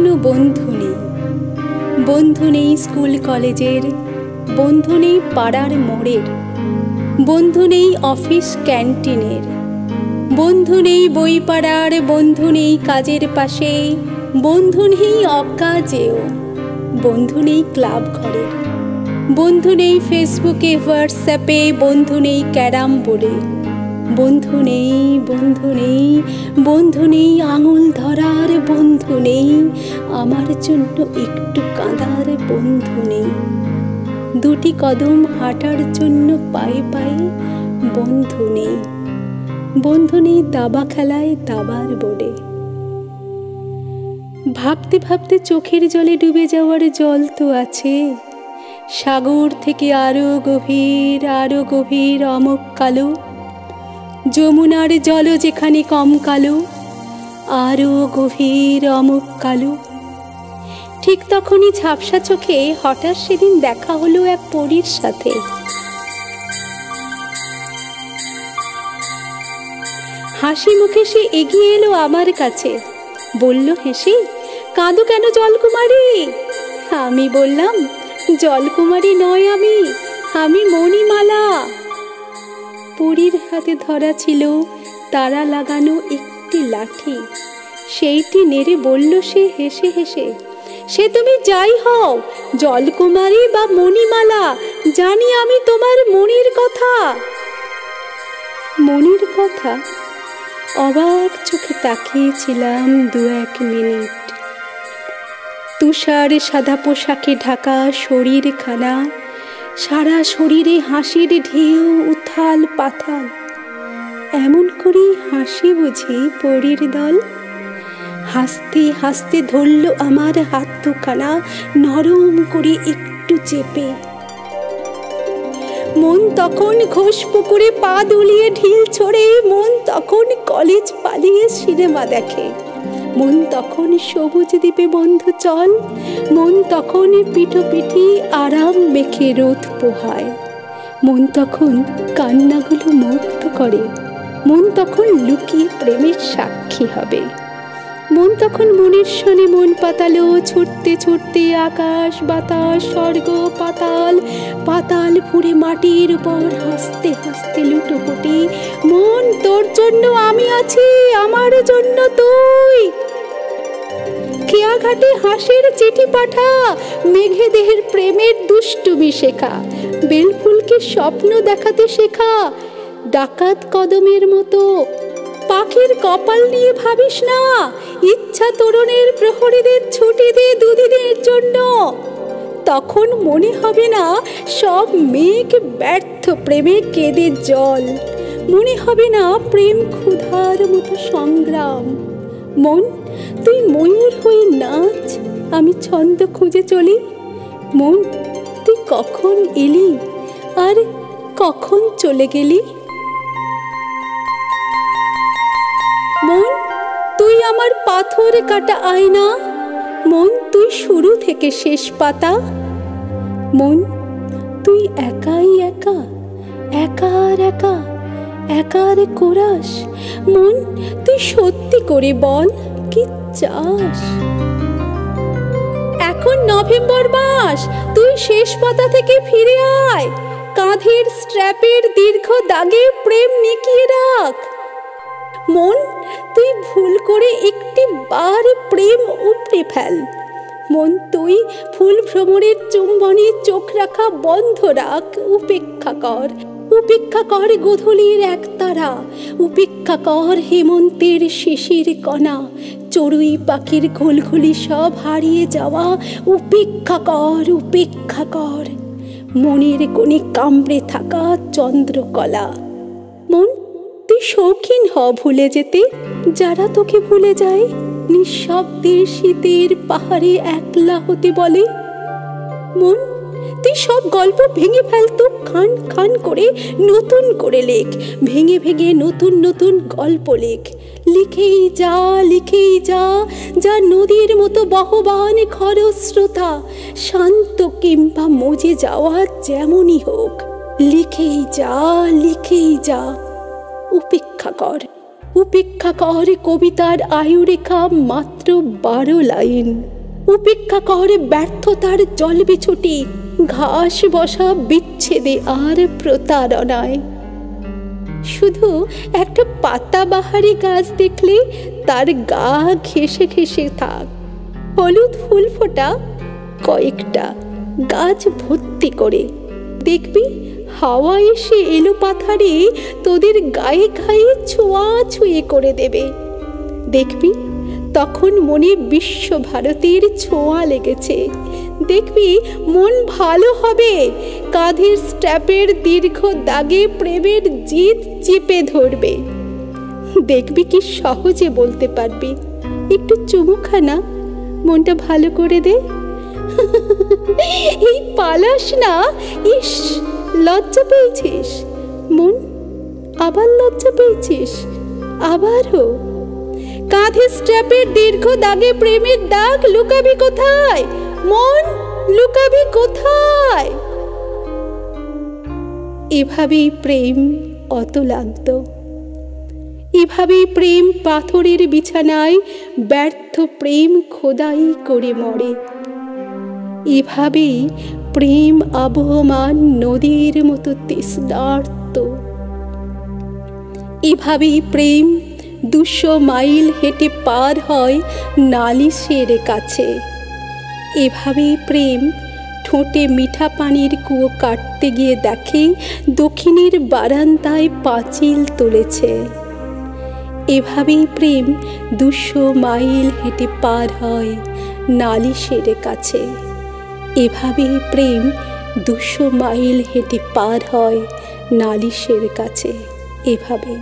কোনো বন্ধু নেই, বন্ধু নেই স্কুল কলেজের, বন্ধু নেই পাড়ার মোড়ের, বন্ধু নেই অফিস ক্যান্টিনের, বন্ধু নেই বই পাড়ার, বন্ধু নেই কাজের পাশে, বন্ধু নেই অকাজেও, বন্ধু নেই ক্লাব ঘরের, বন্ধু নেই ফেসবুকে হোয়াটসঅ্যাপে, বন্ধু নেই ক্যারাম বোর্ডে, বন্ধু নেই, বন্ধু নেই, বন্ধু নেই আঙুল ধরার, বন্ধু নেই আমার জন্য একটু কাঁদার, বন্ধু নেই দুটি কদম হাঁটার জন্য পায়ে পায়ে, বন্ধু নেই, বন্ধু নেই দাবা খেলায় দাবার বোর্ডে। ভাবতে ভাবতে চোখের জলে ডুবে যাওয়ার জল তো আছে, সাগর থেকে আরো গভীর অমক কালো, যমুনার জল যেখানে কম কালো, আরো গভীর অমক কালো। ঠিক তখনই ঝাপসা চোখে হঠাৎ সেদিন দেখা হলো এক পরীর সাথে। হাসি মুখে সে এগিয়ে এলো আমার কাছে, বলল হেসে, কাঁদো কেন জলকুমারী? আমি বললাম, জলকুমারী নয়, আমি মণিমালা। পরীর হাতে ধরা ছিল তারা লাগানো একটি লাঠি, সেইটি নেড়ে বলল সে হেসে হেসে, সে তুমি যাই হও, জলকুমারী বা মণিমালা, জানি আমি তোমার মনির কথা। মনির কথা? অবাক চোখে তাকিয়েছিলাম 2-1 মিনিট। তুষার সাদা পোশাকে ঢাকা শরীরখানা, সারা শরীরে হাসির ঢেউ উথাল পাথাল। এমন করেই হাসি বুঝি পরীর দল? হাসতে হাসতে ধরল আমার হাত দুখানা নরম করে একটু চেপে। মন তখন ঘোষ পুকুরে পা দুলিয়ে ঢিল ছড়ে, মন তখন কলেজ পালিয়ে সিনেমা দেখে, মন তখন সবুজ দ্বীপে বন্ধু চল, মন তখন পিঠোপিঠি আরাম মেখে রোদ পোহায়, মন তখন কান্নাগুলো মুক্ত করে, মন তখন লুকিয়ে প্রেমের সাক্ষী হবে, মন তখন মনের শনে মন পাতালো, ছুটতে ছুটতে আকাশ বাতাস স্বর্গ পাতাল, পাতাল ফুঁড়ে মাটির উপর হাসতে হাসতে লুটোপুটি, মন তোর জন্য আমি আছি, আমার জন্য তুই। কেয়াঘাটে হাসির চিঠি পাঠা, মেঘে দেহের প্রেমের দুষ্টুমি শেখা, বেলফুলকে স্বপ্ন দেখাতে শেখা, ডাকাত কদমের মতো পাখির কপাল নিয়ে ভাবিস না, ইচ্ছা তরুণের প্রহরীদের ছুটি দে 2 দিনের জন্য। তখন মনে হবে না সব মেঘ ব্যর্থ প্রেমে কেঁদে জল, মনে হবে না প্রেম ক্ষুধার মতো সংগ্রাম। মন তুই ময়ূর হয়ে নাচ, আমি ছন্দ খুঁজে চলি। মন তুই কখন এলি আর কখন চলে গেলি? মন তুই আমার পাথর কাটা আয়না, মন তুই শুরু থেকে শেষ পাতা। মন তুই একাই একা, একার একা, একার কোরাস। মন তুই সত্যি করে বল কি চাস? এখন নভেম্বর মাস, তুই শেষ পাতা থেকে ফিরে আয়, কাঁধের স্ট্র্যাপের দীর্ঘ দাগে প্রেম মিকিয়ে রাখ। মন তুই ভুল করে একটি বার প্রেম উপড়ে ফেল, মন তুই ফুল ভ্রমরের চুম্বনে চোখ রাখা বন্ধ রাখ। উপেক্ষা কর, উপেক্ষা কর গোধূলির একতারা, উপেক্ষা কর হেমন্তের শিশির কণা, চড়ুই পাখির ঘুলঘুলি সব হারিয়ে যাওয়া। উপেক্ষা কর, উপেক্ষা কর মনের কোণে কামড়ে থাকা চন্দ্রকলা। মন তুই শৌখিন হ ভুলে যেতে যারা তোকে ভুলে যায়, নিঃশব্দে শীতের পাহাড়ে একলা হতে বলে। মন তুই সব গল্প ভেঙে ফেলতো খান খান করে, নতুন করে লেখ, ভেঙে ভেঙে নতুন নতুন গল্প লেখ। লিখেই যা, লিখেই যা, যা নদীর মতো বহবান খরস্রোতা, শান্ত কিংবা মজে যাওয়া যেমনই হোক, লিখেই যা, লিখেই যা। উপেক্ষা কর, উপেক্ষা কর কবিতার আয়ুরেখা মাত্র 12 লাইন। উপেক্ষা কর ব্যর্থতার জলবিছুটি, ঘাস বসা বিচ্ছেদে আর প্রতারণায়। শুধু একটা পাতাবাহারি গাছ দেখলে তার গা ঘেঁষে ঘেঁষে থাক। হলুদ ফুল ফোটা কয়েকটা গাছ ভর্তি করে, দেখবি হাওয়া এসে এলো পাথারে তোদের গায়ে গায়ে ছোঁয়াছুঁয়ি করে দেবে। দেখবি তখন মনে বিশ্বভারতীর ছোঁয়া লেগেছে। দেখবি মন ভালো হবে, কাঁধের স্ট্র্যাপের দীর্ঘ দাগে প্রেমের জিদ চেপে ধরবে। দেখবি কি সহজে বলতে পারবি, একটু চুমুখানা, মনটা ভালো করে দে। এই পালাস না, ইস লজ্জা পেয়েছিস মন, আবার লজ্জা পেয়েছিস, আবারও। কাঁধে স্ট্র্যাপের দীর্ঘ দাগে প্রেমের দাগ লুকাবি কোথায় মন, লুকাবি কোথায়? এভাবেই প্রেম অতলান্ত, এভাবেই প্রেম পাথরের বিছানায় ব্যর্থ প্রেম খোদাই করে মরে। এভাবেই প্রেম আবহমান নদীর মতো তৃষ্ণার্ত। এভাবেই প্রেম 200 মাইল হেঁটে পার হয় নালিশের কাছে। এভাবেই প্রেম ঠোঁটে মিঠা পানির কুয়ো কাটতে গিয়ে দেখে দক্ষিণের বারান্দায় পাঁচিল তুলেছে। এভাবেই প্রেম 200 মাইল হেঁটে পার হয় নালিশের কাছে। এভাবেই প্রেম 200 মাইল হেঁটে পার হয় নালিশের কাছে। এভাবেই।